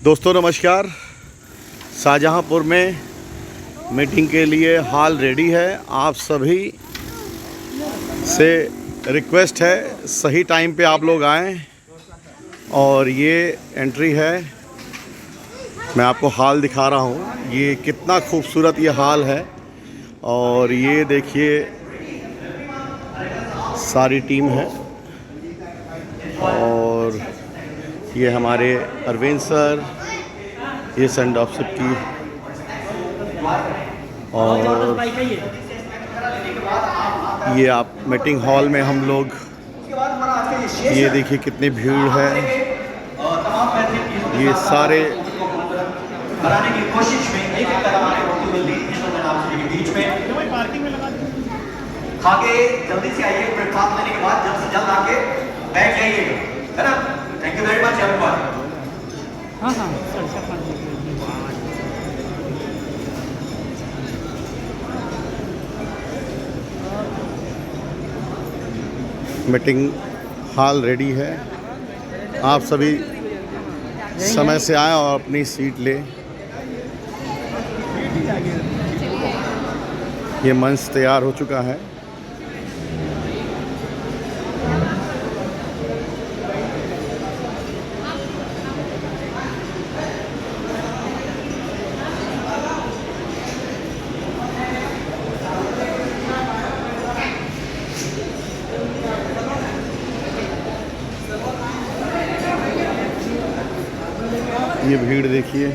दोस्तों नमस्कार। शाहजहाँपुर में मीटिंग के लिए हॉल रेडी है। आप सभी से रिक्वेस्ट है सही टाइम पे आप लोग आएँ। और ये एंट्री है, मैं आपको हॉल दिखा रहा हूँ। ये कितना खूबसूरत ये हॉल है। और ये देखिए सारी टीम है और ये हमारे अरविंद सर, ये सेंड ऑफ शिप की। और ये आप मीटिंग हॉल में हम लोग, ये देखिए कितनी भीड़ है। ये सारे बनाने की कोशिश में एक कदम आगे बढ़ती हुई लीड के बीच में आगे जल्दी से आइए। ब्रेकफास्ट लेने के बाद जल्द से जल्द आके बैठ जाइएगा, है ना। Thank you very much everyone. हाँ हाँ मीटिंग हॉल रेडी है। आप सभी समय से आएं और अपनी सीट लें। ये मंच तैयार हो चुका है। ये भीड़ देखिए।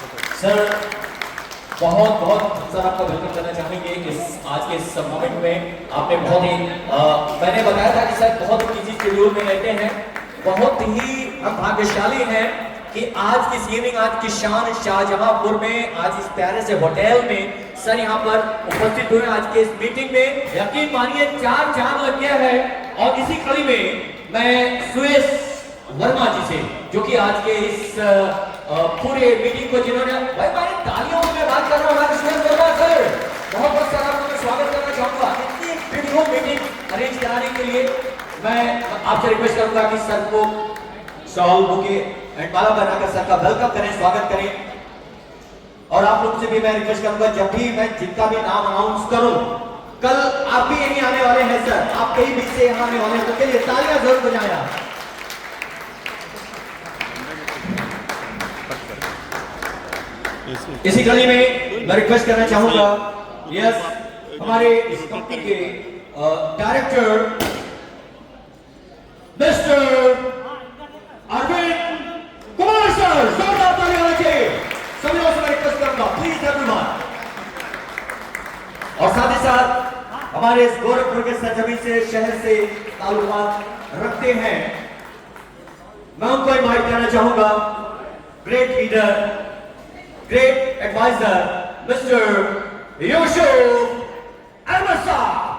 सर बहुत बहुत सर आपका वेलकम करना चाहेंगे इस आज के इस मोमेंट में। आपने बहुत ही मैंने बताया था कि सर बहुत बिजी शेड्यूल में रहते हैं, बहुत ही हम भाग्यशाली हैं कि आज की इवनिंग, आज की शान शाहजहांपुर में, आज इस प्यारे से होटल में सर यहाँ पर उपस्थित हुए आज के इस मीटिंग में। यकीन मानिए 4 चांद लग गया है। और इसी कड़ी में मैं सुरेश वर्मा जी से, जो कि आज के इस पूरे मीटिंग को जिन्होंने, भाई मैं तालियों में बात कर रहा हूँ हमारे सुरेश वर्मा सर, बहुत बहुत सारा आपको मैं स्वागत करना चाहूंगा इतनी ब्यूटीफुल मीटिंग अरेंज कराने के लिए। मैं आपसे रिक्वेस्ट करूंगा कि सर को शॉल बुके एंड माला बनाकर सर का वेलकम करें, स्वागत करें। और आप लोग से भी मैं रिक्वेस्ट करूंगा, जब भी मैं जिनका भी नाम अनाउंस करूं, कल आप भी यहीं आने वाले हैं सर, आप कहीं बीच से यहाँ आने वाले हैं, तो के लिए तालियां जरूर बजाया। इसी कड़ी में मैं रिक्वेस्ट करना चाहूंगा, यस, हमारे इस कंपनी के director mister Arvind Kumar sir, जोरदार तालियां रखिए। सभी लोगों से मैं रिक्वेस्ट करूंगा, प्लीज एवरीवन। और साथ ही साथ हमारे इस गोरखपुर के सरजमी से, शहर से ताल्लुकात रखते हैं, मैं उनको इनवाइट करना चाहूंगा, great leader, great advisor mister Yusuf Ahmad साहब।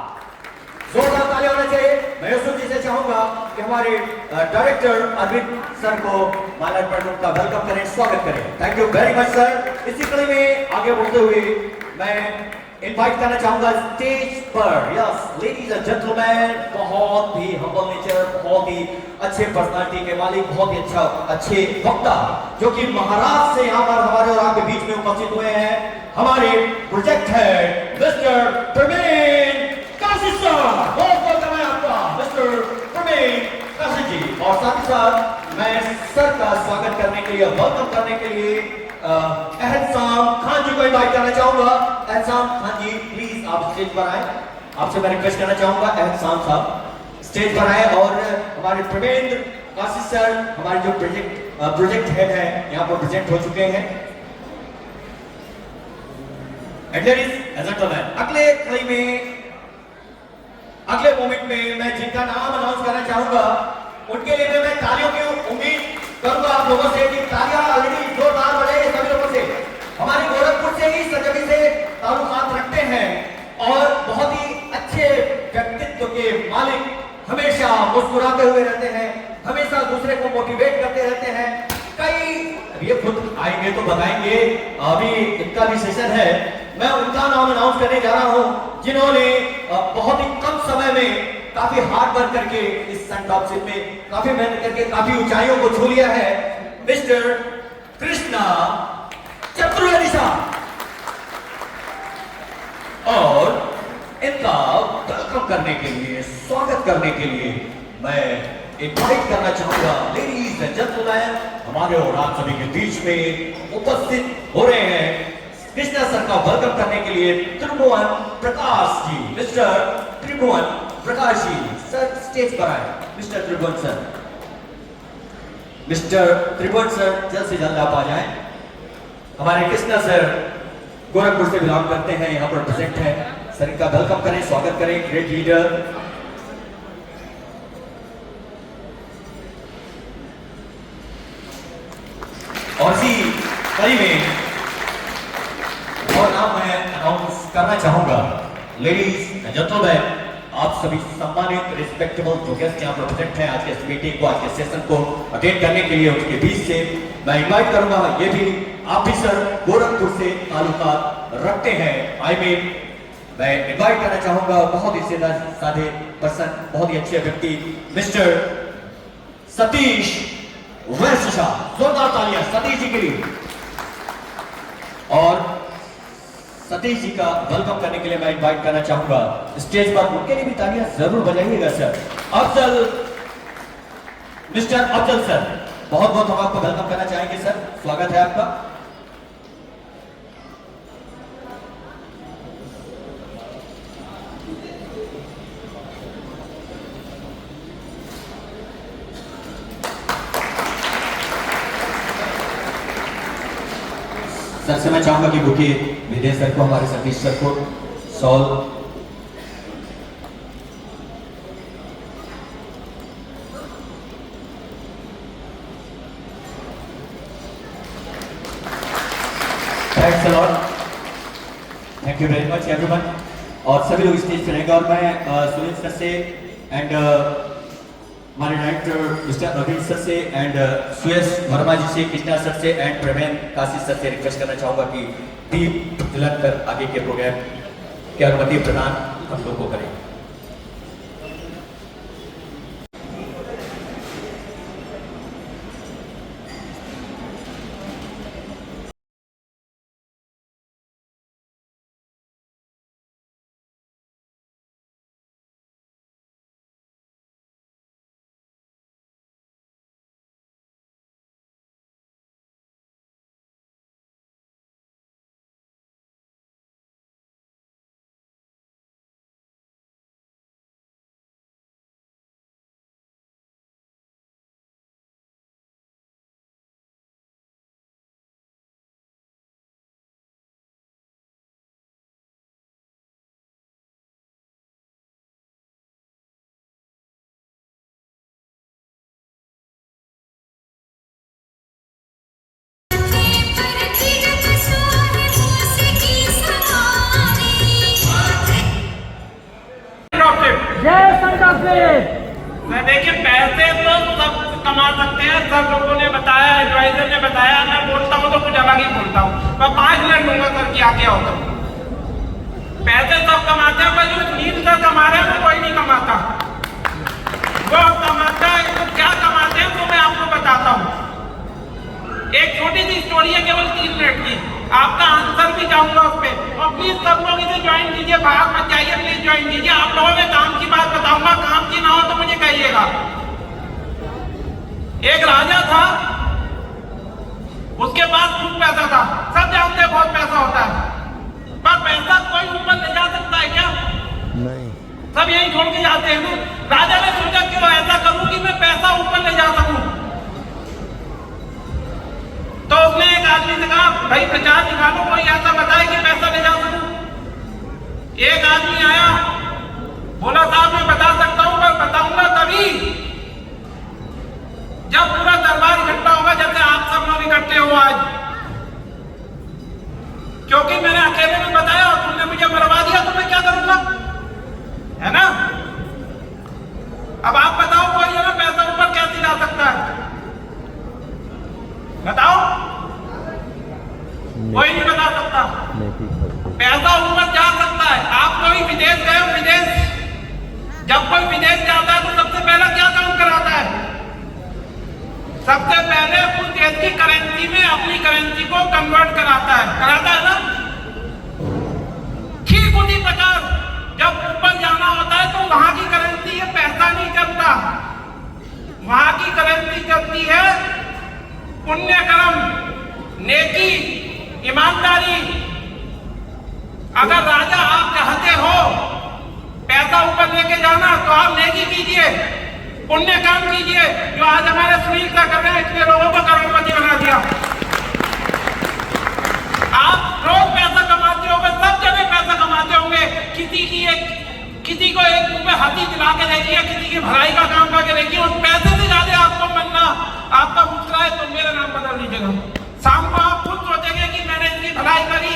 जोरदार तालियां होना चाहिए। मैं यूसुफ जी से चाहूंगा कि हमारे डायरेक्टर अरविंद सर को माल्यार्पण का वेलकम करें, स्वागत करें। Thank you very much sir. इसी कड़ी में आगे बढ़ते हुए मैं इनवाइट करना चाहूंगा स्टेज पर, यस लेडीज एंड जेंटलमैन, बहुत ही हम्बल नेचर, बहुत ही अच्छे पर्सनालिटी के मालिक, बहुत ही अच्छे वक्ता, जो कि महाराष्ट्र से यहाँ पर हमारे और आपके बीच में उपस्थित हुए हैं, हमारे project head mister Praveen Kashi sir. बहुत बहुत धन्यवाद आपका मिस्टर प्रवीण काशी जी। और साथ ही साथ मैं सर का स्वागत करने के लिए, वेलकम करने के लिए एहसान खान जी को इनवाइट करना चाहूंगा। एहसान खान जी प्लीज आप स्टेज पर आए। आपसे मैं रिक्वेस्ट करना चाहूंगा एहसान साहब स्टेज पर आए। और हमारे प्रवीण काशी सर, हमारे जो प्रोजेक्ट हेड है, यहाँ पर प्रेजेंट हो चुके हैं। अगले कड़ी में, अगले मोमेंट में मैं जिनका नाम अनाउंस करना चाहूंगा, उनके लिए मैं तालियों की उम्मीद करूंगा आप लोगों से कि तालियां ऑलरेडी जोरदार बजाइए सभी लोगों से। हमारे गोरखपुर से ही सरजमी से ताल्लुकात रखते हैं और बहुत ही अच्छे व्यक्तित्व के मालिक, हमेशा मुस्कुराते हुए रहते हैं, हमेशा दूसरे को मोटिवेट करते रहते हैं। कई ये खुद आएंगे तो बताएंगे, अभी इनका भी सेशन है, मैं उनका नाम अनाउंस करने जा रहा हूं, जिन्होंने बहुत ही कम समय में काफी हार्ड वर्क करके इस सनटॉपशिप में काफी मेहनत करके काफी ऊंचाइयों को छू लिया है, मिस्टर कृष्णा चतुर्वेदी साहब। और इनका वेलकम करने के लिए, स्वागत करने के लिए मैं इनवाइट करना चाहूंगा, लेडीज एंड जेंटलमैन, हमारे और आप सभी के बीच में उपस्थित हो रहे हैं कृष्णा सर का वेलकम करने के लिए त्रिभुवन प्रकाश जी। मिस्टर त्रिभुवन प्रकाश जी सर स्टेज पर आए। मिस्टर त्रिभुवन सर, मिस्टर त्रिभुवन सर जल्द से जल्द आप आ जाएं। हमारे कृष्णा सर गोरखपुर से बिलोंग करते हैं, यहाँ पर प्रेजेंट है, सर इनका वेलकम करें, स्वागत करें। ग्रेट लीडर, और इसी कड़ी में और नाम मैं अनाउंस करना चाहूंगा, लेडीज एंड जेंटलमैन, आप सभी सम्मानित रिस्पेक्टेबल जो गेस्ट यहाँ पर प्रेजेंट हैं आज के इस मीटिंग को, आज के सेशन को अटेंड करने के लिए, उनके बीच से मैं इनवाइट करूंगा, ये भी आप भी सर गोरखपुर से ताल्लुकात रखते हैं, मैं इनवाइट करना चाहूंगा बहुत ही सीधा साधे पर्सन, बहुत ही अच्छे व्यक्ति, मिस्टर सतीश वैश्य। जोरदार तालियां सतीश जी के लिए। और सतीश जी का वेलकम करने के लिए मैं इनवाइट करना चाहूंगा स्टेज पर, उनके लिए भी तालियां जरूर बजाइएगा sir. Afzal, mister Afzal sir, बहुत बहुत हम आपको वेलकम करना चाहेंगे सर, स्वागत है आपका। सर से मैं चाहूंगा कि बुके विदेश सर को, हमारे सतीश सर को, सॉल thanks a lot, thank you very much everyone. और सभी लोग स्टेज पे रहेंगे और मैं सुनील सर से एंड हमारे डायरेक्टर मिस्टर अरविंद सर से एंड सुयश वर्मा जी से, कृष्णा सर से एंड प्रवीण काशी सर से रिक्वेस्ट करना चाहूंगा कि दीप जलाकर आगे के प्रोग्राम की अनुमति प्रदान हम लोग को करें। जय संत मैं देखिए पैसे तो सब कमा सकते हैं, सब लोगों ने बताया, एडवाइजर ने बताया, मैं बोलता हूँ तो कुछ अलग ही बोलता हूँ। मैं 5 मिनट लूंगा सर की आगे होता हूँ। पैसे सब कमाते हैं, पर जो नींद से कमा रहे हैं वो कोई नहीं कमाता। वो कमाता है, तो क्या कमाते हैं तो मैं आपको बताता हूँ। एक छोटी सी स्टोरी है, केवल 3 मिनट की, आपका आंसर भी चाहूंगा उस पर। और प्लीज सब लोग इसे ज्वाइन कीजिए, बाहर मत जाइए, प्लीज ज्वाइन कीजिए। आप लोगों में काम की बात बताऊंगा, काम की ना हो तो मुझे कहिएगा। एक राजा था, उसके पास खूब पैसा था, सब जानते हैं बहुत पैसा होता है, पर पैसा कोई ऊपर ले जा सकता है क्या? नहीं, सब यही छोड़ के जाते हैं ना। राजा ने सोचा क्यों ऐसा करूं कि मैं पैसा ऊपर ले जा सकूं। तो उसने एक आदमी से कहा, भाई प्रचार निकालो, कोई ऐसा बताए कि पैसा ले जा सकूं। एक आदमी आया, बोला साहब मैं बता सकता हूं, पर बताऊंगा तभी जब पूरा दरबार इकट्ठा होगा, जैसे आप सब लोग इकट्ठे हो आज। क्योंकि मैंने अकेले में बताया और तुमने मुझे मरवा दिया, तो मैं क्या करूंगा, है ना? अब आप बताओ, कोई है ना पैसा ऊपर कैसे जा सकता है? बताओ, कोई नहीं बता सकता। पैसा ऊपर जा सकता है। आप कोई विदेश गए, विदेश जब कोई विदेश जाता है तो सबसे पहला क्या काम कराता है? सबसे पहले उस देश की करेंसी में अपनी करेंसी को कन्वर्ट कराता है ना? ठीक उसी प्रकार जब ऊपर जाना होता है तो वहां की करेंसी, ये पैसा नहीं चलता, वहां की करेंसी चलती है पुण्य कर्म, नेकी, ईमानदारी। अगर राजा आप चाहते हो पैसा ऊपर लेके जाना तो आप नेकी कीजिए, पुण्य काम कीजिए, जो आज हमारे सुनील का कर रहे हैं, इतने लोगों को करोड़पति बना दिया। आप रोज पैसा कमाते होंगे, सब जगह पैसा कमाते होंगे, किसी को एक मुंह में हाथी दिला के देखिए, किसी की भलाई का काम करके देखिए, उस पैसे से ज्यादा आपको बनना आपका मुस्कुराए तो मेरा नाम बदल लीजिएगा। शाम को आप खुद सोचेंगे कि मैंने इतनी भलाई करी,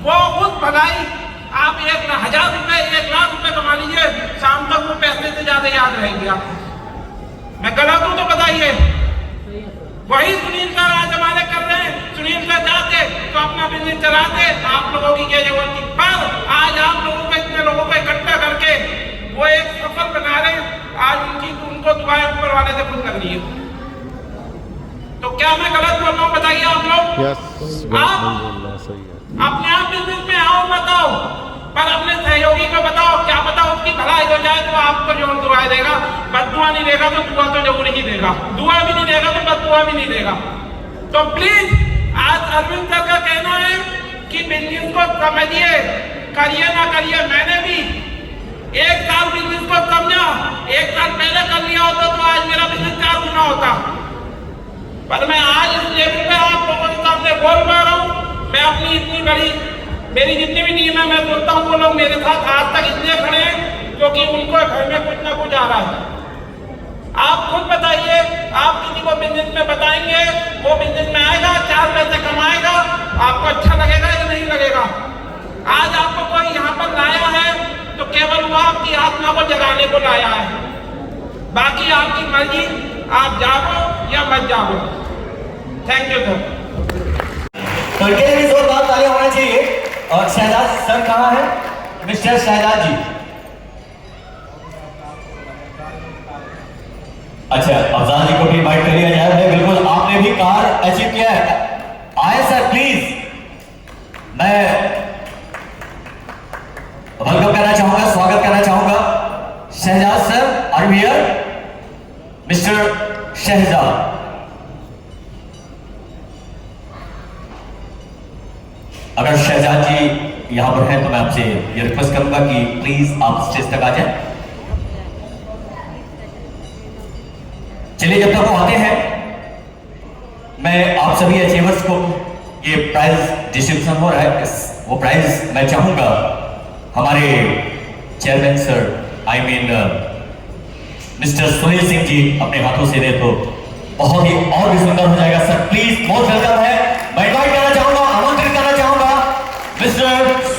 वो उस भलाई आप 1,000 रुपए, 1,00,000 रुपए कमा लीजिए, शाम तक वो पैसे से ज्यादा याद रहेंगे आप। मैं गलत हूं तो बताइए। वही सुनील का राज हमारे कर रहे हैं। सुनील का जाते तो अपना बिजनेस चलाते, आप लोगों की क्या जरूरत थी? पर आज आप लोगों को, इतने लोगों को इकट्ठा करके वो एक सफल बना रहे हैं। आज उनको दुआएं ऊपर वाले से खुद लग रही है। तो क्या मैं गलत बोल रहा हूँ? बताइए आप लोग। आप अपने आप बिजनेस में आओ मत आओ, पर अपने सहयोगी को बताओ, क्या पता उसकी भलाई हो जाए तो आपको जो दुआ देगा। बददुआ नहीं देगा तो दुआ तो जरूर ही देगा, दुआ भी नहीं देगा तो बददुआ भी नहीं देगा। तो प्लीज आज अरविंद सर का कहना है कि बिजनेस को समझिए, करिए ना करिए। मैंने भी 1 साल बिजनेस को समझा, 1 साल पहले कर लिया होता तो आज मेरा बिजनेस 4 गुना होता। पर मैं आज इस लेवल पे आप लोगों के सामने बोल पा रहा हूँ मैं अपनी इतनी बड़ी, मेरी जितनी भी टीम है, मैं सोचता हूँ वो लोग मेरे साथ आज तक इसलिए खड़े हैं क्योंकि उनको घर में कुछ ना कुछ आ रहा है। आप खुद बताइए, आप किसी को बिजनेस में बताएंगे, वो बिजनेस में आएगा, 4 पैसे कमाएगा, आपको अच्छा लगेगा या नहीं लगेगा? आज आपको कोई यहाँ पर लाया है तो केवल वो आपकी आत्मा को जगाने को लाया है, बाकी आपकी मर्जी, आप जाओ या मत जाओ। Thank you sir. तो इनके लिए जोरदार तालियां होना चाहिए। और शहजाद सर कहाँ है? मिस्टर शहजाद जी। अच्छा, अफजाल जी को भी इनवाइट कर लिया जाए। है बिल्कुल, आपने भी कार अचीव किया है। आए सर प्लीज। मैं वेलकम करना चाहूंगा, स्वागत करना चाहूंगा Shahzad sir. Are you here? Mister Shahzad. अगर शहजाद जी यहां पर हैं तो मैं आपसे ये रिक्वेस्ट करूंगा कि प्लीज आप स्टेज तक आ जाएं। चलिए, जब तक वो आते हैं मैं आप सभी अचीवर्स को ये प्राइज डिस्ट्रीब्यूशन हो रहा है, वो प्राइज मैं चाहूंगा हमारे chairman sir, I mean mister Sunil Singh ji अपने हाथों से दे तो बहुत ही और भी सुंदर हो जाएगा। सर प्लीज, बहुत वेलकम है। मैं इनवाइट करना चाहूंगा, आमंत्रित करना चाहूंगा मिस्टर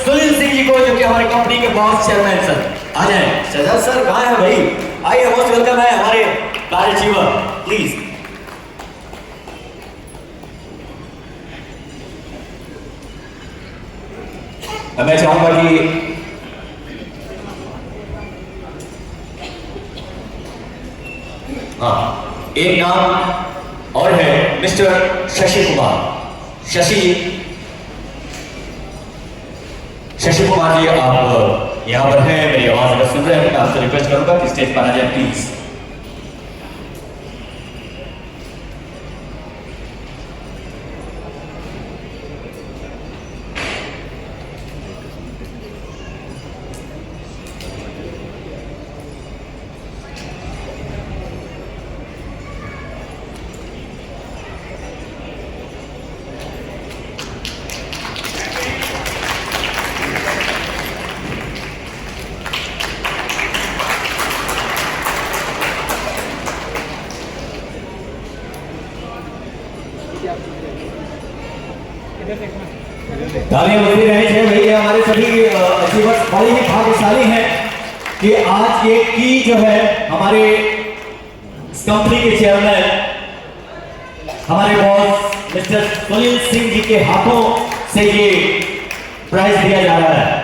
सुनील सिंह जी को, जो कि हमारी कंपनी के बॉस चेयरमैन सर। आ जाए शहजाद सर, कहाँ है भाई? आइए, मोस्ट वेलकम है हमारे कार अचीवर, प्लीज। मैं चाहूंगा कि हाँ, एक नाम और है मिस्टर शशि कुमार। शशि कुमार जी, आप यहां पर हैं, मेरी आवाज अगर सुन रहे हैं तो मैं आपसे रिक्वेस्ट करूंगा कि स्टेज पर आ जाए प्लीज। तालियां बजती रहनी चाहिए भैया। हमारे सभी अचीवर्स बड़े ही भाग्यशाली हैं कि आज ये की जो है हमारे कंपनी के चेयरमैन, हमारे बॉस मिस्टर सुनील सिंह जी के हाथों से ये प्राइज दिया जा रहा है।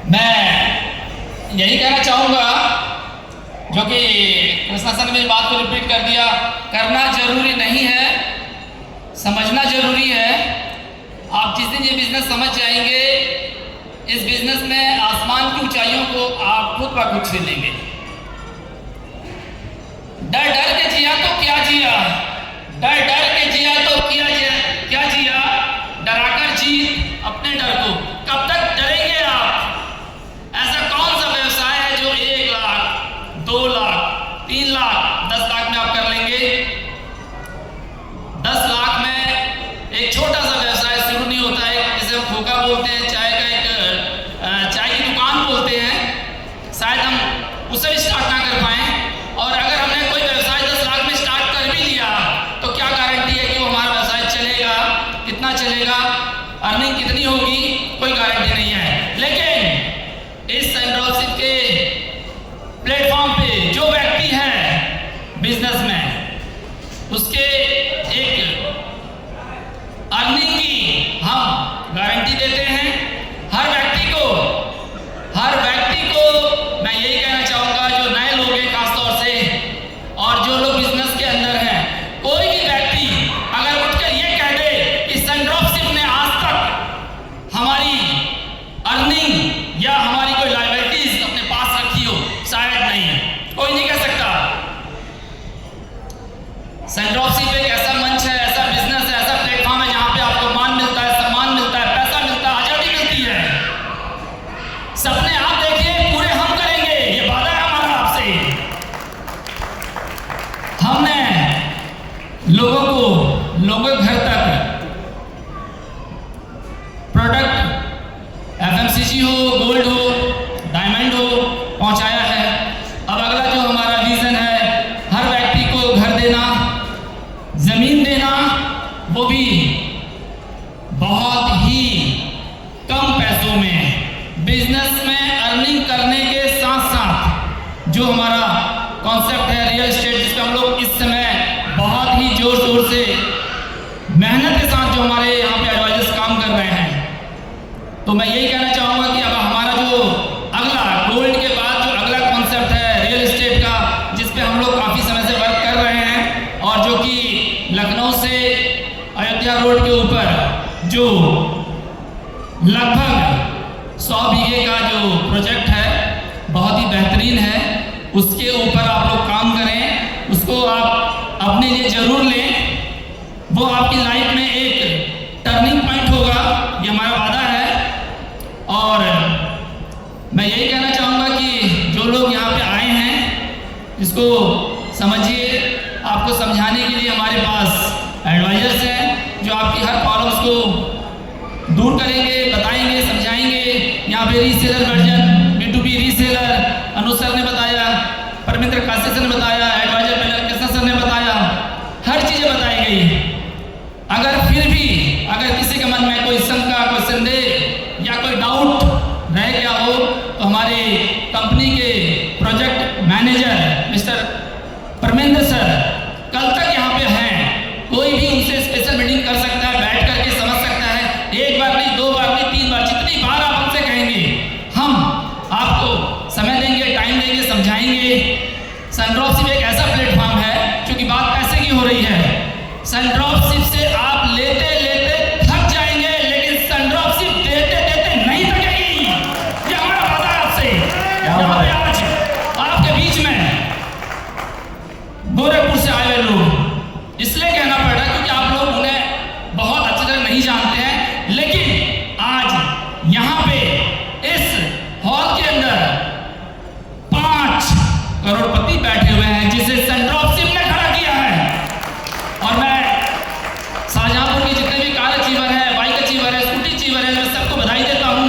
मैं यही कहना चाहूँगा, जो कि कृष्णा सर ने मेरी बात को रिपीट कर दिया, करना जरूरी नहीं है, समझना जरूरी है। आप जिस दिन ये बिजनेस समझ जाएंगे, इस बिजनेस में आसमान की ऊंचाइयों को आप खुद ब खुद छू लेंगे। डर डर के जिया तो क्या जिया, डर डर के जिया तो क्या जिया, डराकर जी अपने डर को। कब तक डरेंगे आप? ऐसा कौन सा खोखा बोलते हैं, चाय का एक चाय की दुकान बोलते हैं, शायद हम उसे भी स्टार्ट ना कर पाएँ। और अगर हमने कोई व्यवसाय 10 लाख में स्टार्ट कर भी लिया तो क्या गारंटी है कि वो हमारा व्यवसाय चलेगा, कितना चलेगा, अर्निंग कितनी होगी, कोई गारंटी नहीं है। लेकिन इस सेंड्रोपशिप के प्लेटफॉर्म पे जो व्यक्ति है बिजनेस में, उसके एक अर्निंग की हम गारंटी देते हैं। हर व्यक्ति को मैं यही कहना चाहूँगा, जो नए लोग हैं खासतौर से, और जो लोग बिजनेस के अंदर हैं, कोई भी व्यक्ति अगर उठकर ये कह दे कि सेंड्रोपशिप ने आज तक हमारी अर्निंग या हमारी कोई लायबिलिटीज अपने पास रखी हो, शायद नहीं, कोई नहीं कह सकता। सेंड्रोपशिप एक ऐसा मंच है, ऐसा बिजनेस है, ऐसा प्लेटफॉर्म है जहां पे आपको मान मिलता है, सम्मान मिलता है, पैसा मिलता है, आजादी मिलती है। सपने आप देखिए, पूरे हम करेंगे, ये वादा है हमारा आपसे। हमने लोगों के घर तक प्रोडक्ट एफएमसीजी हो, गोल्ड हो, डायमंड हो, पहुंचाया है। अब अगला जो हमारा विजन है, हर व्यक्ति को घर देना, जमीन देना, वो भी बहुत ही कम पैसों में, बिजनेस में अर्निंग करने के साथ साथ जो हमारा कॉन्सेप्ट है रियल एस्टेट, जिसका हम लोग इस समय बहुत ही जोर शोर से मेहनत के साथ जो हमारे यहाँ पे एडवाइजर्स काम कर रहे हैं, तो मैं यही कहना चाहूँगा कि अब हमारा जो अगला गोल्ड के बाद जो अगला कॉन्सेप्ट है रियल एस्टेट का, जिस पे हम लोग काफ़ी समय से वर्क कर रहे हैं, और जो कि लखनऊ से अयोध्या रोड के ऊपर जो लगभग 100 बीघे का जो प्रोजेक्ट है, बहुत ही बेहतरीन है, उसके ऊपर आप लोग काम करें, उसको आप अपने लिए ज़रूर लें। वो आपकी लाइफ में एक टर्निंग पॉइंट होगा, ये हमारा वादा है। और मैं यही कहना चाहूँगा कि जो लोग यहाँ पे आए हैं, इसको समझिए, आपको समझाने के लिए हमारे पास एडवाइजर्स हैं जो आपकी हर प्रॉब्लम्स को दूर करेंगे, बताएंगे, समझाएंगे। यहाँ पे रीसेलर वर्जन, B2B रीसेलर अनुज सर ने बताया, परमिंदर काशी सर ने बताया, एडवाइजर पहले कृष्णा सर ने बताया, हर चीज़ें बताई गई। अगर फिर भी अगर किसी के मन में कोई शंका, कोई संदेह या कोई डाउट रह गया हो, तो हमारे कंपनी के project manager mister Parmendra sir कल तक यहाँ पे हैं, कोई भी उनसे स्पेशल मीटिंग कर सकता है, बैठ करके समझ सकता है। एक बार नहीं, 2 बार नहीं, 3 बार, जितनी बार आप हमसे कहेंगे, हम आपको समय देंगे, टाइम देंगे, समझाएंगे। सेंड्रोपशिप एक ऐसा प्लेटफॉर्म है, क्योंकि बात पैसे की हो रही है, सेंड्रोपशिप से आप लेते लेते थक जाएंगे, लेकिन सेंड्रोपशिप देते देते नहीं थकेगी। ये हमारा वादा है आपसे। यहाँ पे आज आपके बीच में गोरखपुर से आए हुए लोग, इसलिए कहना पड़ रहा है क्योंकि आप लोग उन्हें बहुत अच्छी तरह नहीं जानते हैं, लेकिन आज यहाँ पे इस हॉल के अंदर 5 करोड़पति बैठे हुए हैं, जिसे सेंड्रोपशिप ने खड़ा किया है। और मैं शाहजहांपुर के जितने भी कार अचीवर है, बाइक अचीवर है, स्कूटी अचीवर है, मैं सबको बधाई देता हूँ।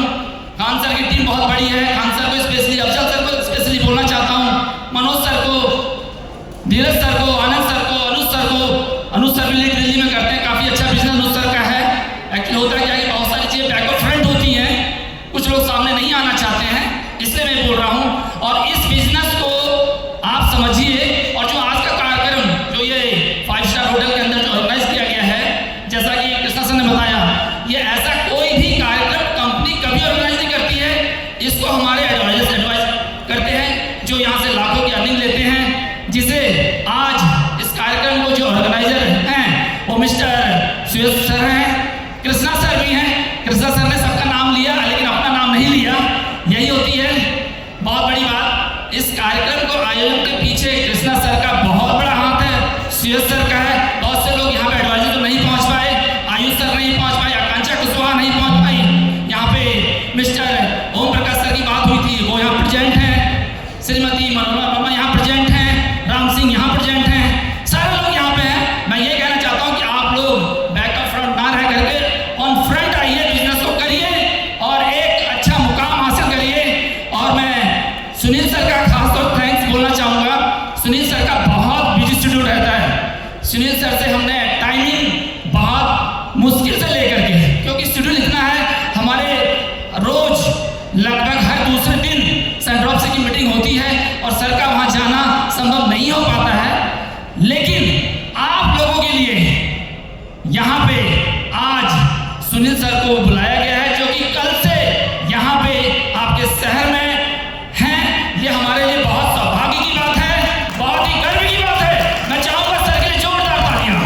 खान सर की टीम बहुत बड़ी है, खान सर को स्पेशली, अफजल सर को स्पेशली बोलना चाहता हूँ, मनोज सर को, धीरज सर को, आनंद सर को, अनुज सर को। अनुज सर भी दिल्ली में करते हैं, काफ़ी अच्छा बिजनेस अनुज सर का है। एक्चुअली होता क्या है कि बहुत सारी चीज़ें बैक ऑफ फ्रंट होती हैं, कुछ लोग सामने नहीं आना चाहते हैं, इसलिए मैं बोल रहा हूँ। और इस बिजनेस को आप समझिए, और जो आज का कार्यक्रम जो ये 5 स्टार होटल के अंदर जो ऑर्गेनाइज किया गया है, जैसा कि कृष्णा सर ने बताया, ये ऐसा कोई भी कार्यक्रम कंपनी कभी ऑर्गेनाइज नहीं करती है। इसको हमारे एडवाइजर्स एडवाइज करते हैं, जो यहाँ से लाखों की अर्निंग लेते हैं, जिसे आज इस कार्यक्रम को जो ऑर्गेनाइजर हैं वो मिस्टर सुयश सर हैं, कृष्णा सर भी हैं। कृष्णा सर ने सबका नाम लिया, लेकिन अपना नाम नहीं लिया, यही होती है बहुत बड़ी बात। इस कार्यक्रम को आयोजन के पीछे कृष्णा सर का बहुत बड़ा हाथ है, सुयश सर का है। बहुत से लोग यहाँ पे एडवाइजर तो नहीं पहुँच पाए, आयुष सर नहीं पहुँच पाए, आकांक्षा कुशवाहा नहीं पहुँच पाई। यहाँ पे मिस्टर ओम प्रकाश सर की बात हुई थी, वो यहाँ प्रेजेंट हैं, श्रीमती मनोरमा वर्मा यहाँ प्रेजेंट हैं, राम सिंह यहाँ प्रेजेंट हैं, सारे लोग यहाँ पे हैं। मैं ये कहना चाहता हूँ कि आप लोग बैकअप फ्रंट ना रह करके ऑन फ्रंट आइए, बिजनेस को करिए। सुनील सर से हमने टाइमिंग बहुत मुश्किल से लेकर के, क्योंकि शेड्यूल इतना है हमारे, रोज लगभग हर दूसरे दिन सेंट्रॉप से की मीटिंग होती है और सर का वहाँ जाना संभव नहीं हो पाता है। लेकिन आप लोगों के लिए यहाँ पे आज सुनील सर को बुलाया गया है, जो कि कल से यहाँ पे आपके शहर में हैं। ये हमारे लिए बहुत सौभाग्य की बात है, बहुत ही गर्व की बात है। मैं चाहूंगा सर के लिए जोरदार तालियां।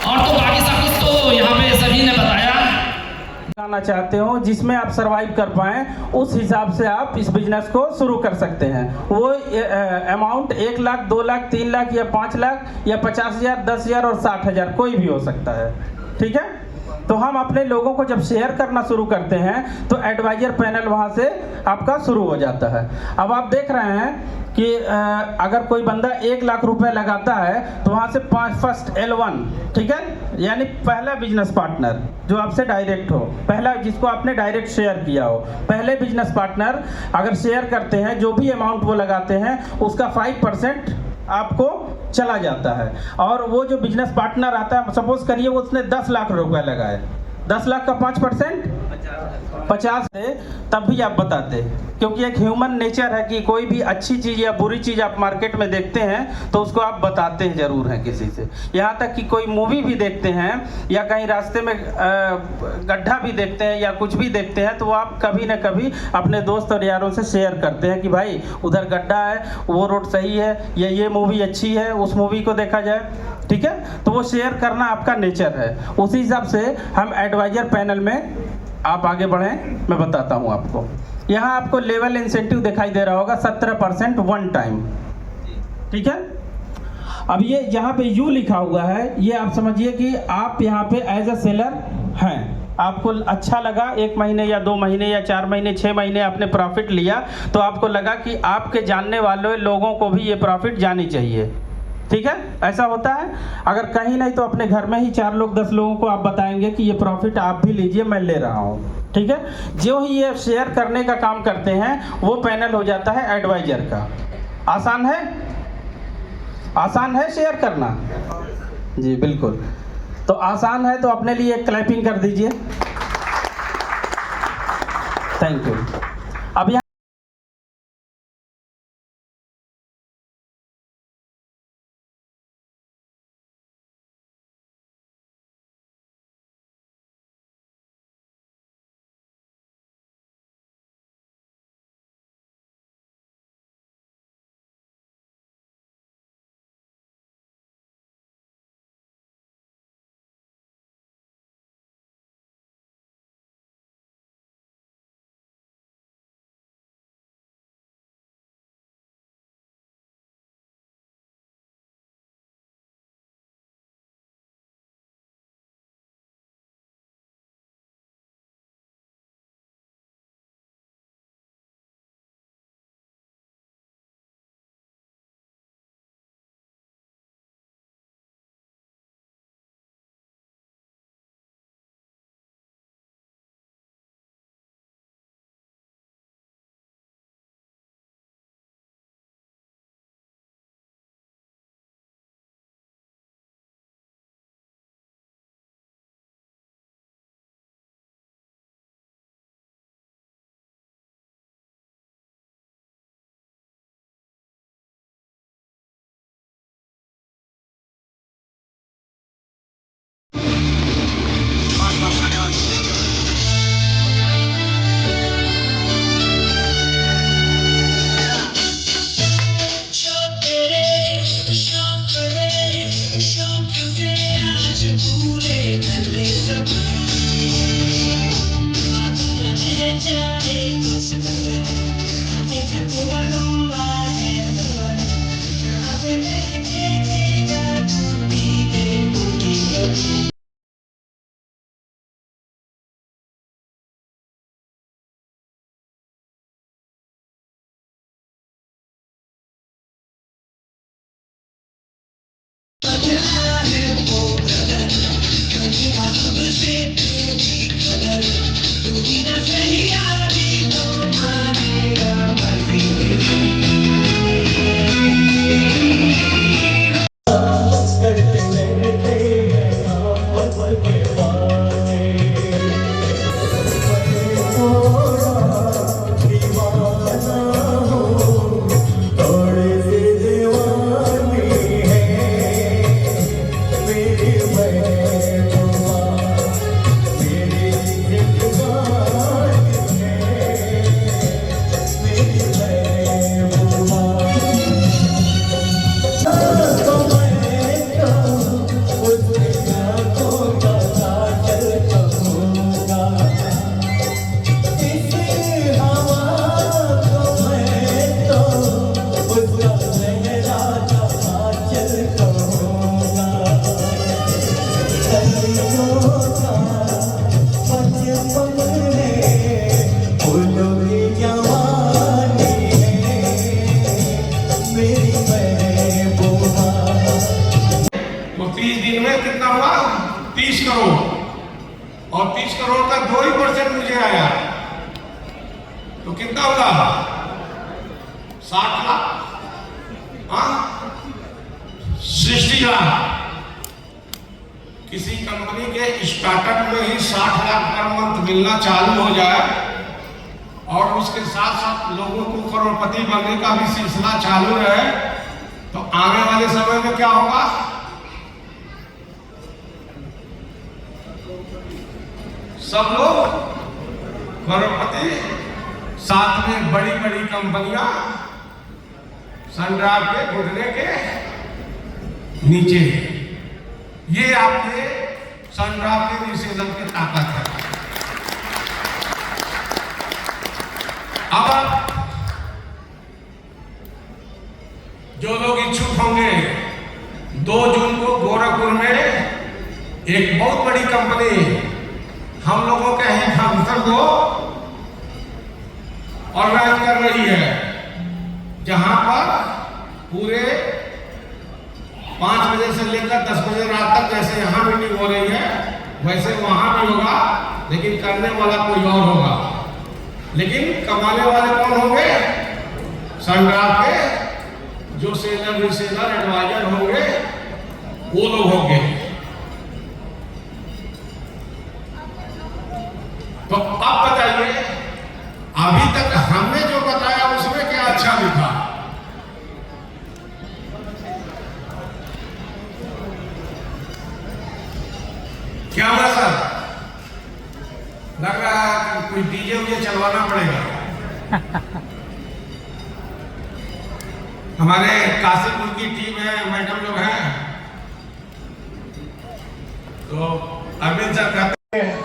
और तो बाकी सब कुछ तो यहाँ पे सभी ने बताया। करना चाहते हो जिसमें आप सरवाइव कर पाएं, उस हिसाब से आप इस बिजनेस को शुरू कर सकते हैं। वो अमाउंट 1 लाख, 2 लाख, 3 लाख या 5 लाख या 50,000, 10,000 और 60,000 कोई भी हो सकता है। ठीक है, तो हम अपने लोगों को जब शेयर करना शुरू करते हैं तो एडवाइजर पैनल वहाँ से आपका शुरू हो जाता है। अब आप देख रहे हैं कि अगर कोई बंदा 1 लाख रुपए लगाता है तो वहाँ से फर्स्ट L1, ठीक है, यानी पहला बिजनेस पार्टनर जो आपसे डायरेक्ट हो, पहला जिसको आपने डायरेक्ट शेयर किया हो, पहले बिजनेस पार्टनर अगर शेयर करते हैं, जो भी अमाउंट वो लगाते हैं उसका 5% आपको चला जाता है। और वो जो बिजनेस पार्टनर आता है, सपोज करिए वो उसने 10 लाख रुपए लगाए, 10 लाख का 5% 50 है, तब भी आप बताते, क्योंकि एक ह्यूमन नेचर है कि कोई भी अच्छी चीज़ या बुरी चीज़ आप मार्केट में देखते हैं तो उसको आप बताते हैं ज़रूर हैं किसी से। यहाँ तक कि कोई मूवी भी देखते हैं या कहीं रास्ते में गड्ढा भी देखते हैं या कुछ भी देखते हैं, तो वो आप कभी ना कभी अपने दोस्त और यारों से शेयर करते हैं कि भाई उधर गड्ढा है, वो रोड सही है, या ये मूवी अच्छी है, उस मूवी को देखा जाए। ठीक है, तो वो शेयर करना आपका नेचर है। उसी हिसाब से हम एडवाइजर पैनल में आप आगे बढ़ें, मैं बताता हूँ आपको। यहाँ आपको लेवल इंसेंटिव दिखाई दे रहा होगा 17% वन टाइम। ठीक है, अब ये यहाँ पे यू लिखा हुआ है, ये आप समझिए कि आप यहाँ पे एज अ सेलर हैं। आपको अच्छा लगा 1 महीने या 2 महीने या 4 महीने 6 महीने आपने प्रॉफिट लिया, तो आपको लगा कि आपके जानने वाले लोगों को भी ये प्रॉफिट जानी चाहिए। ठीक है, ऐसा होता है। अगर कहीं नहीं तो अपने घर में ही 4 लोग 10 लोगों को आप बताएंगे कि ये प्रॉफिट आप भी लीजिए, मैं ले रहा हूँ। ठीक है, जो ही ये शेयर करने का काम करते हैं वो पैनल हो जाता है एडवाइजर का। आसान है, आसान है शेयर करना जी, बिल्कुल। तो आसान है तो अपने लिए एक क्लैपिंग कर दीजिए। Thank you. अब यहाँ और 30 करोड़ का 2% मुझे आया, तो कितना होगा? 60 लाख, हाँ 60 लाख। किसी कंपनी के स्टार्टअप में ही 60 लाख पर मंथ मिलना चालू हो जाए और उसके साथ साथ लोगों को करोड़पति बनने का भी सिलसिला चालू रहे, तो आने वाले समय में क्या होगा? सब लोग करोड़पति, साथ में बड़ी बड़ी कंपनियां सनड्राइव के घुटने के नीचे। ये आपके सनड्राइव के निषेधन की ताकत है। अब जो लोग इच्छुक होंगे, 2 जून को गोरखपुर में एक बहुत बड़ी कंपनी हम लोगों के ही फंक्शन को ऑर्गेनाइज कर रही है, जहां पर पूरे 5 बजे से लेकर 10 बजे रात तक जैसे यहाँ मीटिंग हो रही है वैसे वहां भी होगा, लेकिन करने वाला कोई और होगा। लेकिन कमाने वाले कौन होंगे? सनड्राइव के जो सेलर, रीसेलर, एडवाइजर होंगे, वो लोग होंगे। तो अब बताइए, अभी तक हमने जो बताया उसमें क्या अच्छा लिखा? क्या हुआ सर? लग रहा है कि कोई डीजे उजे चलवाना पड़ेगा। हमारे काशीपुर की टीम है, मैडम लोग हैं, तो अरविंद सर कहते हैं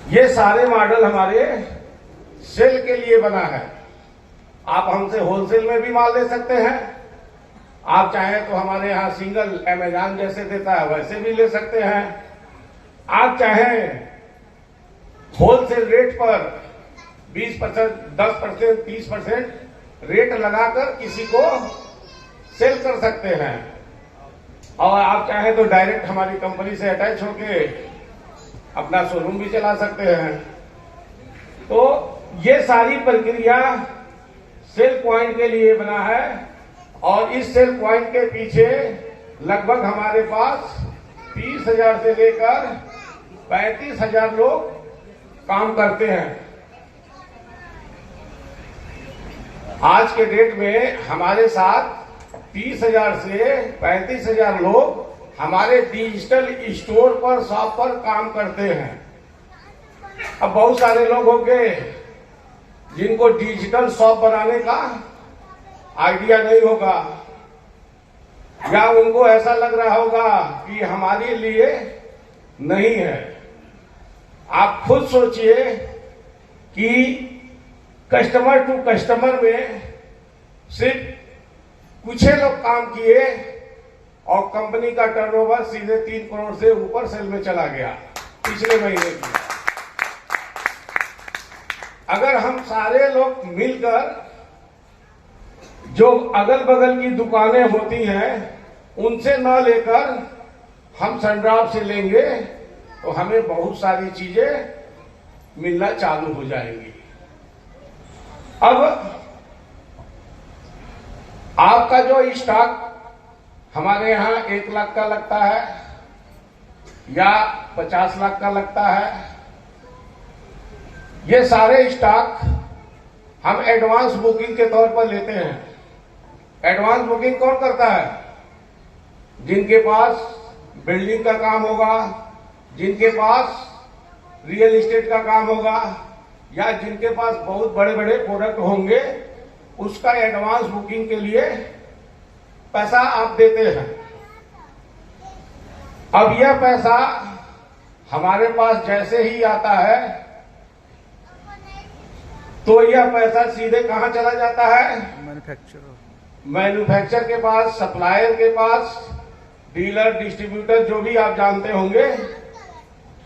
ये सारे मॉडल हमारे सेल के लिए बना है। आप हमसे होलसेल में भी माल ले सकते हैं, आप चाहें तो हमारे यहाँ सिंगल अमेज़न जैसे देता है वैसे भी ले सकते हैं। आप चाहें होलसेल रेट पर 20%, 10%, 30% रेट लगाकर किसी को सेल कर सकते हैं, और आप चाहें तो डायरेक्ट हमारी कंपनी से अटैच होके अपना शोरूम भी चला सकते हैं। तो ये सारी प्रक्रिया सेल पॉइंट के लिए बना है, और इस सेल पॉइंट के पीछे लगभग हमारे पास 30,000 से लेकर 35,000 लोग काम करते हैं। आज के डेट में हमारे साथ 30,000 से 35,000 लोग हमारे डिजिटल स्टोर पर, शॉप पर काम करते हैं। अब बहुत सारे लोग होंगे जिनको डिजिटल शॉप बनाने का आइडिया नहीं होगा, या उनको ऐसा लग रहा होगा कि हमारे लिए नहीं है। आप खुद सोचिए कि कस्टमर टू कस्टमर में सिर्फ कुछ लोग काम किए और कंपनी का टर्नओवर सीधे 3 करोड़ से ऊपर सेल में चला गया पिछले महीने की। अगर हम सारे लोग मिलकर जो अगल बगल की दुकानें होती हैं उनसे न लेकर हम सनड्राइव से लेंगे तो हमें बहुत सारी चीजें मिलना चालू हो जाएंगी। अब आपका जो स्टॉक हमारे यहाँ 1 लाख का लगता है या 50 लाख का लगता है, ये सारे स्टॉक हम एडवांस बुकिंग के तौर पर लेते हैं। एडवांस बुकिंग कौन करता है? जिनके पास बिल्डिंग का काम होगा, जिनके पास रियल एस्टेट का काम होगा, या जिनके पास बहुत बड़े बड़े प्रोडक्ट होंगे, उसका एडवांस बुकिंग के लिए पैसा आप देते हैं। अब यह पैसा हमारे पास जैसे ही आता है तो यह पैसा सीधे कहां चला जाता है? मैन्युफैक्चर के पास, सप्लायर के पास, डीलर, डिस्ट्रीब्यूटर, जो भी आप जानते होंगे,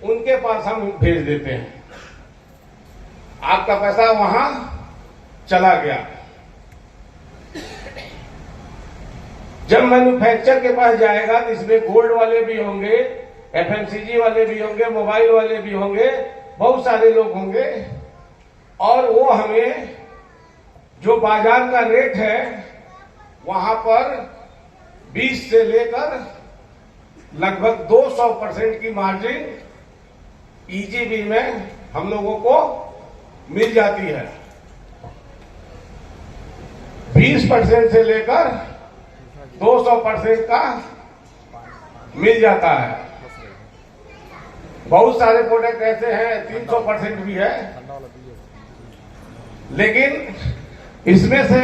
उनके पास हम भेज देते हैं। आपका पैसा वहां चला गया। जब मैन्युफैक्चर के पास जाएगा तो इसमें गोल्ड वाले भी होंगे, FMCG वाले भी होंगे, मोबाइल वाले भी होंगे, बहुत सारे लोग होंगे, और वो हमें जो बाजार का रेट है वहां पर 20 से लेकर लगभग 200% की मार्जिन EGB में हम लोगों को मिल जाती है। 20% से लेकर 200% का मिल जाता है। बहुत सारे प्रोडक्ट ऐसे हैं 300% भी है, लेकिन इसमें से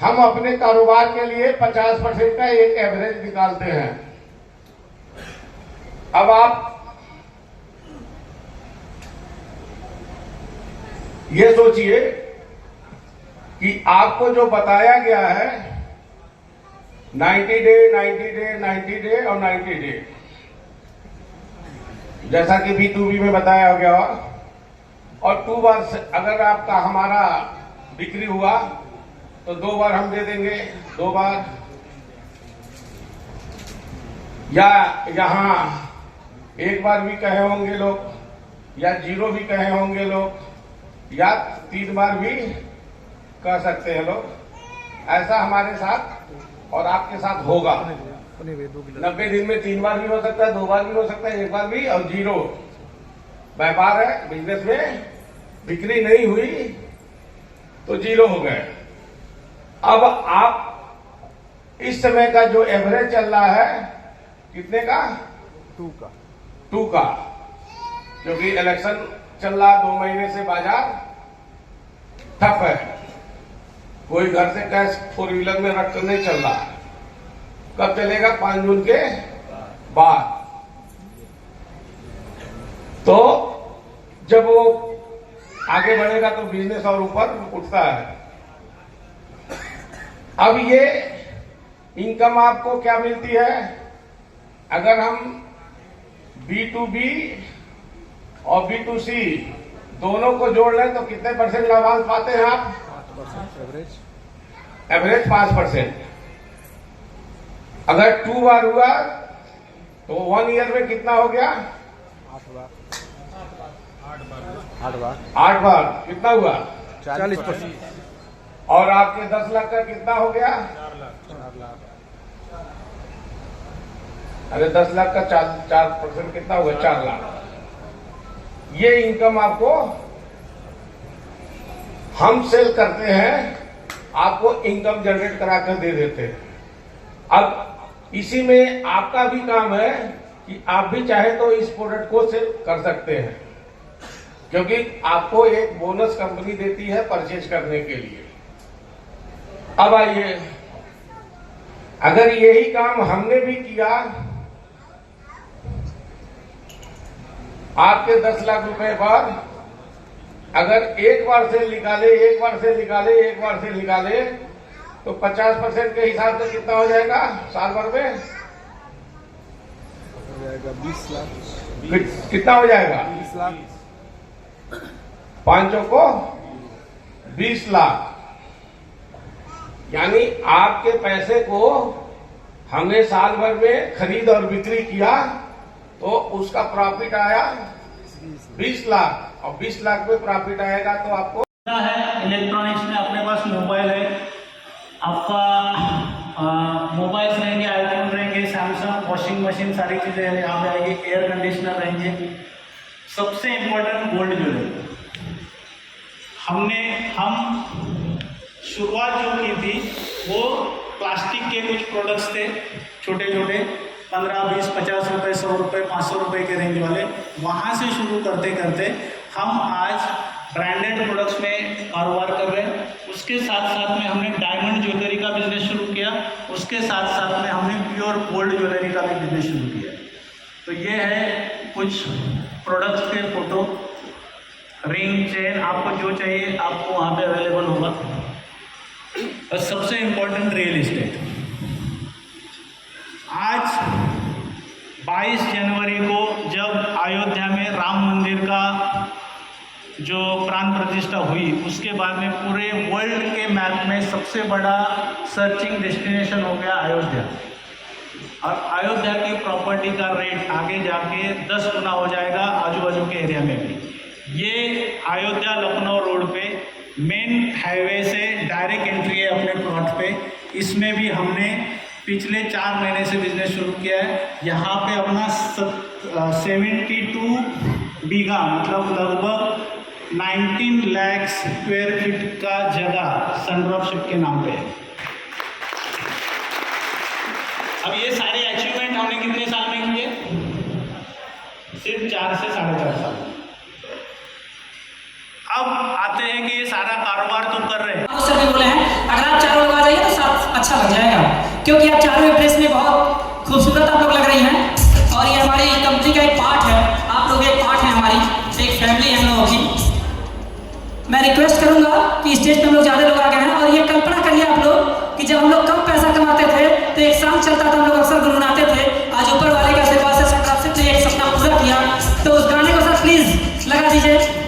हम अपने कारोबार के लिए 50% का एक एवरेज निकालते हैं। अब आप ये सोचिए कि आपको जो बताया गया है 90 डे, 90 डे, 90 डे और 90 डे, जैसा कि B2B में बताया गया, और 2 बार अगर आपका हमारा बिक्री हुआ तो 2 बार हम दे देंगे, 2 बार, या यहां 1 बार भी कहे होंगे लोग, या 0 भी कहे होंगे लोग, या 3 बार भी कह सकते हैं लोग। ऐसा हमारे साथ और आपके साथ होगा। 90 दिन में 3 बार भी हो सकता है, 2 बार भी हो सकता है, 1 बार भी, और 0 व्यापार है। बिजनेस में बिक्री नहीं हुई तो 0 हो गए। अब आप इस समय का जो एवरेज चल रहा है कितने का? 2 का, क्योंकि इलेक्शन चल रहा, 2 महीने से बाजार ठप है। कोई घर से कैश 4 व्हीलर में रखकर नहीं चल रहा। कब चलेगा? 5 जून के बाद। तो जब वो आगे बढ़ेगा तो बिजनेस और ऊपर उठता है। अब ये इनकम आपको क्या मिलती है? अगर हम B2B और B2C दोनों को जोड़ लें तो कितने % लाभांश पाते हैं आप? एवरेज 5%। अगर 2 बार हुआ तो 1 ईयर में कितना हो गया? 8 बार कितना हुआ? 40%। और आपके 10 लाख का कितना हो गया? 4 लाख। अरे 10 लाख का 4% कितना हुआ? 4 लाख। ये इनकम आपको हम सेल करते हैं, आपको इनकम जनरेट करा कर दे देते हैं। अब इसी में आपका भी काम है कि आप भी चाहे तो इस प्रोडक्ट को सेल कर सकते हैं, क्योंकि आपको एक बोनस कंपनी देती है परचेज करने के लिए। अब आइए, अगर यही काम हमने भी किया, आपके 10 लाख रुपए पर अगर एक बार से निकाले, एक बार से निकाले, एक बार से निकाले, तो 50% के हिसाब से कितना हो जाएगा साल भर में? 20 लाख। कितना हो जाएगा? 20 लाख। 5 को 20 लाख। यानी आपके पैसे को हमने साल भर में खरीद और बिक्री किया तो उसका प्रॉफिट आया 20 लाख, और 20 लाख में प्रॉफिट आएगा तो आपको है। इलेक्ट्रॉनिक्स में अपने पास मोबाइल है, आपका मोबाइल्स रहेंगे, आईफोन रहेंगे, सैमसंग, वॉशिंग मशीन, सारी चीज़ें यहाँ पे आएंगे, एयर कंडीशनर रहेंगे। सबसे इम्पोर्टेंट गोल्ड ज्वेलरी। हम शुरुआत जो की थी वो प्लास्टिक के कुछ प्रोडक्ट्स थे, छोटे छोटे 15, 20, 50 रुपये, 100 रुपये, 500 रुपये के रेंज वाले। वहाँ से शुरू करते करते हम आज ब्रांडेड प्रोडक्ट्स में कारोबार कर रहे हैं। उसके साथ साथ में हमने डायमंड ज्वेलरी का बिजनेस शुरू किया, उसके साथ साथ में हमने प्योर गोल्ड ज्वेलरी का भी बिजनेस शुरू किया। तो ये है कुछ प्रोडक्ट्स के फोटो, रिंग, चेन, आपको जो चाहिए आपको वहाँ पे अवेलेबल होगा। और सबसे इम्पोर्टेंट रियल इस्टेट। आज 22 जनवरी को जब अयोध्या में राम मंदिर का जो प्राण प्रतिष्ठा हुई, उसके बाद में पूरे वर्ल्ड के मैप में सबसे बड़ा सर्चिंग डेस्टिनेशन हो गया अयोध्या। और अयोध्या की प्रॉपर्टी का रेट आगे जाके 10 गुना हो जाएगा आजू बाजू के एरिया में भी। ये अयोध्या लखनऊ रोड पे मेन हाईवे से डायरेक्ट एंट्री है अपने प्लॉट पे। इसमें भी हमने पिछले 4 महीने से बिजनेस शुरू किया है। यहाँ पे अपना 72 बीघा मतलब लगभग 19 लाख स्क्वायर फीट का जगह सनड्रॉपशिप के नाम पे है। अब ये सारे अचीवमेंट हमने कितने साल में किए? सिर्फ 4 से 4.5 साल। अब आते हैं कि ये सारा कारोबार तो कर रहे हैं। सर भी बोले हैं अगर आप चारों लोग आ जाइए तो साथ अच्छा लग जाएगा, क्योंकि आप चारों ड्रेस में बहुत खूबसूरत आप लोग लग रही हैं और ये हमारी कंपनी का एक पार्ट है। आप लोग एक पार्ट है, हमारी एक फैमिली है हम लोगों की। मैं रिक्वेस्ट करूंगा कि स्टेज पे हम लोग ज़्यादा लोग आ गए हैं और ये कल्पना करिए आप लोग कि जब हम लोग कम पैसा कमाते थे तो एक साल चलता था, हम लोग अक्सर गुनगुनाते थे। आज ऊपर वाले का आशीर्वाद से सरकार से एक सपना पूरा किया, तो उस गाने को सर प्लीज लगा दीजिए।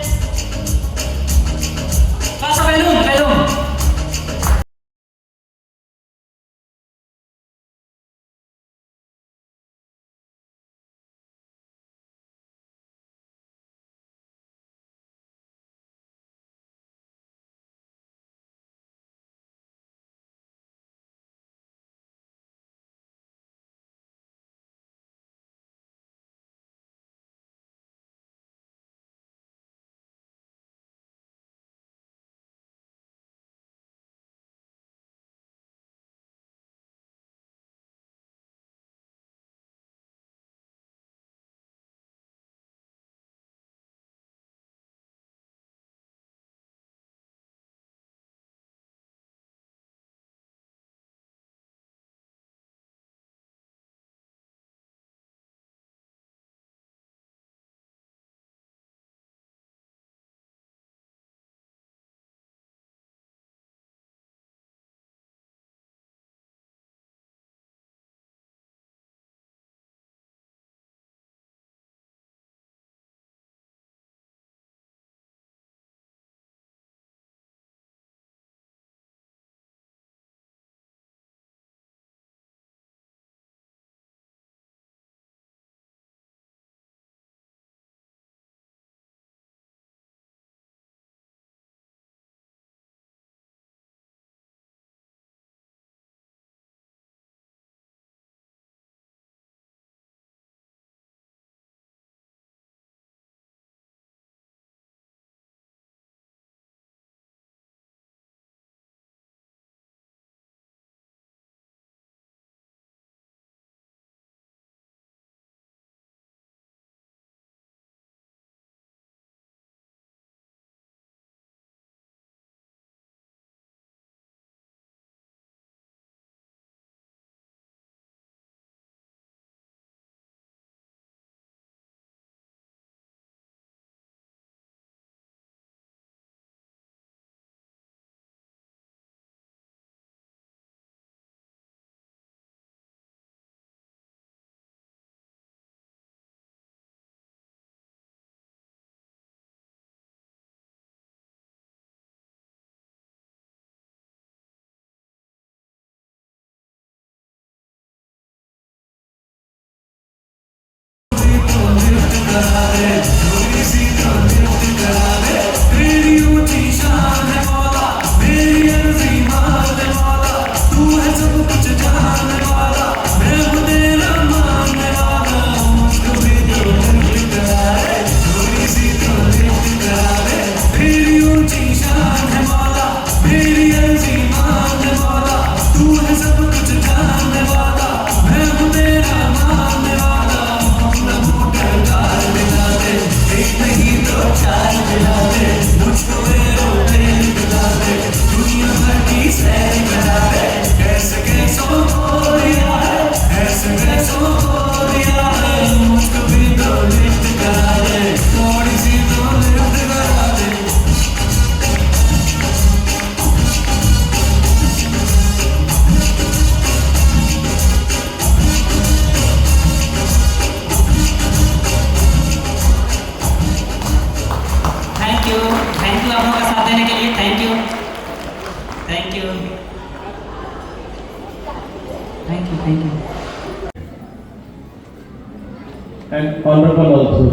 and honorable also.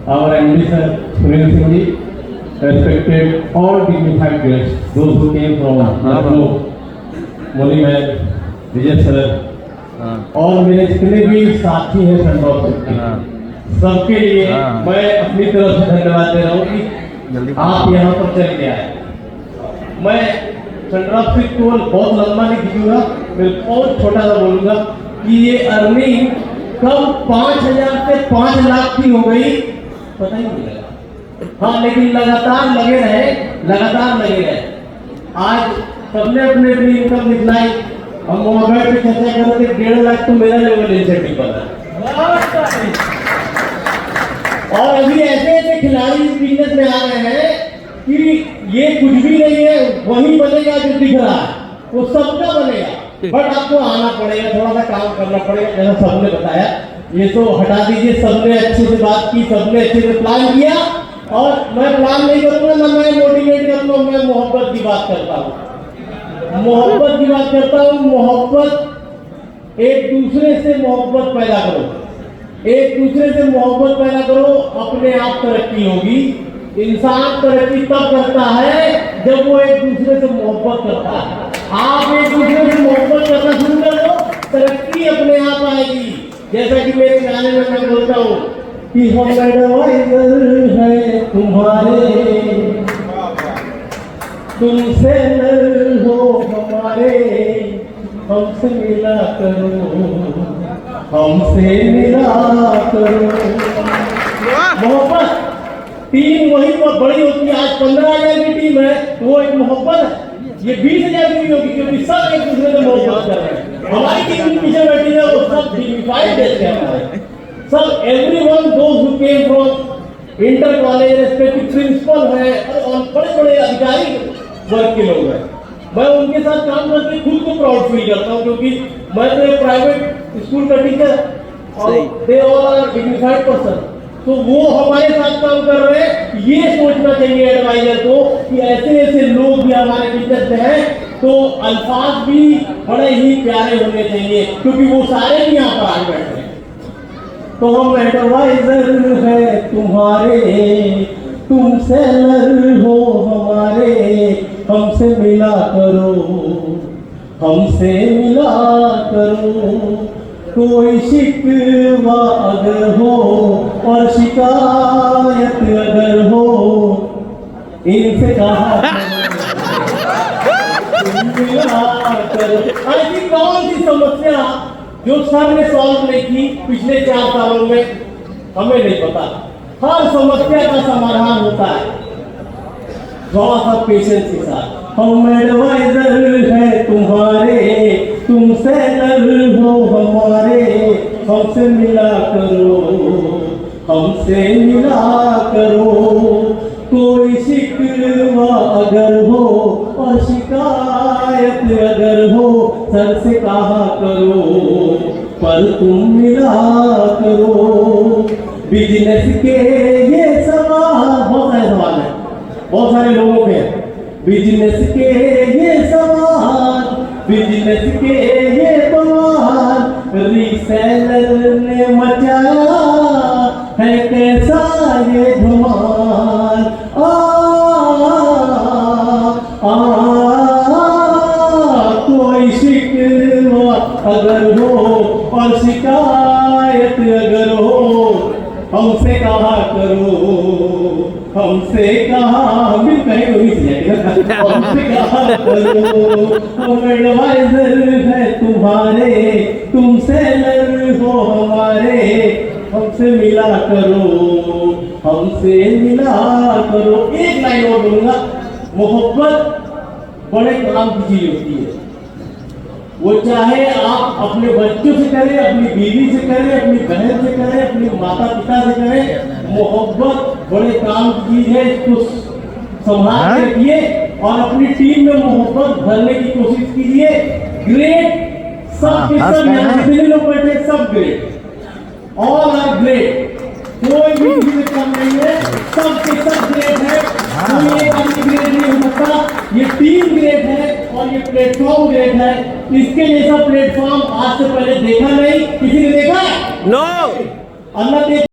Our MD sir, Sunil Singh ji, respected all dignified guests, those who came from Lucknow, Moni ma'am, Vijay sir, और मेरे जितने भी साथी हैं संभव सबके लिए मैं अपनी तरफ से धन्यवाद दे रहा हूँ कि आप यहाँ पर चल के आए। मैं संड्राफ से केवल बहुत लंबा नहीं खींचूंगा, मैं बहुत छोटा सा बोलूंगा कि ये अर्निंग कब 5,000 से 5 लाख की हो गई पता ही नहीं लगा। हाँ, लेकिन लगातार लगे रहे। आज सबने अपने अपनी इनकम दिखलाई। हम मोबाइल पे चर्चा कर रहे थे, 1.5 लाख तो मेरा लेवल इंसेंटिव बना। और अभी ऐसे खिलाड़ी इस बिजनेस में आ गए हैं कि ये कुछ भी नहीं है, वही बनेगा जो दिख रहा है, वो सबका बनेगा। बट आपको आना पड़ेगा, थोड़ा सा काम करना पड़ेगा, जैसा सबने बताया। ये तो हटा दीजिए, सबने अच्छे से बात की, सबने अच्छे से प्लान किया। और मैं प्लान नहीं करूंगा ना, मैं मोटिवेट करूंगा, मैं मोहब्बत की बात करता हूँ। मोहब्बत एक दूसरे से मोहब्बत पैदा करो, अपने आप तरक्की होगी। इंसान तरक्की तब करता है जब वो एक दूसरे से मोहब्बत करता है। आप एक दूसरे से मोहब्बत करना शुरू कर दो, तरक्की अपने आप आएगी। जैसा कि मेरे गाने में मैं बोलता हूँ कि हम एडवाइजर है तुम्हारे, तुमसे नर हो हमारे, हमसे मिला करो। मोहब्बत टीम वही बहुत बड़ी होती है। आज 15,000 की टीम है, वो एक मोहब्बत है। ये 20,000 की भी होगी, क्योंकि सब एक दूसरे से मोहब्बत कर रहे हैं। हमारी टीम के पीछे बैठी है, वो सब डिग्निफाइड देश के हमारे, सब everyone those who came from inter college, respective principal है और बड़े अधिकारी वर्ग के लोग हैं। मैं उनके साथ काम करके खुद को प्राउड फील करता हूँ, क्योंकि मैं तो एक प्राइवेट स्कूल का टीचर और they all are dignified person. तो वो हमारे साथ काम कर रहे हैं। ये सोचना चाहिए एडवाइजर को कि ऐसे लोग भी हमारे टीचर में हैं, तो अल्फाज भी बड़े ही प्यारे होने चाहिए, क्योंकि वो सारे भी यहाँ पर आए बैठे हैं। तो हम एडवाइजर है तुम्हारे, तुमसे नर हो हमारे, हमसे मिला करो। कोई शिकवा अगर हो और शिकायत अगर हो, इनसे कहा करो। ऐसी कौन सी समस्या जो सर ने सॉल्व नहीं की पिछले 4 सालों में, हमें नहीं पता। हर समस्या का समाधान होता है थोड़ा सा पेशेंस के साथ। हम एडवाइजर है तुम्हारे, तुमसे नर हो हमारे, हमसे मिला करो। कोई शिकवा अगर हो और शिकायत अगर हो, सर से कहा करो, पर तुम मिला करो। बिजनेस के ये सवाल, बहुत सारे सवाल हैं, बहुत सारे लोगों के। बिजनेस के ये सवाल, बिजनेस के ये बवाल, रीसेलर ने मचाया है कैसा ये धमाल। कोई शिकवा अगर हो और शिकायत अगर हो, हमसे कहा करो, हमसे कहा करो। हम एडवाइजर है तुम्हारे, तुमसे नर हो हमारे, हमसे मिला करो। एक लाइन और बोलूंगा, मोहब्बत बड़े काम की चीज होती है। वो चाहे आप अपने बच्चों से करें, अपनी बीवी से करें, अपनी बहन से करें, अपने माता पिता से करें, मोहब्बत बड़े काम की चीज है। इसको संभाल के रखिए और अपनी टीम में मोहब्बत भरने की कोशिश कीजिए। ग्रेट, सब के सब यहाँ जितने लोग बैठे सब ग्रेट, ऑल आर ग्रेट, कोई भी किसी से कम नहीं है, सब के सब ग्रेट है। कोई एक आदमी ग्रेट नहीं हो सकता, ये टीम ग्रेट है और ये प्लेटफॉर्म ग्रेट है। इसके जैसा प्लेटफॉर्म आज से पहले देखा नहीं, किसी ने देखा है? नो। अन्ना देख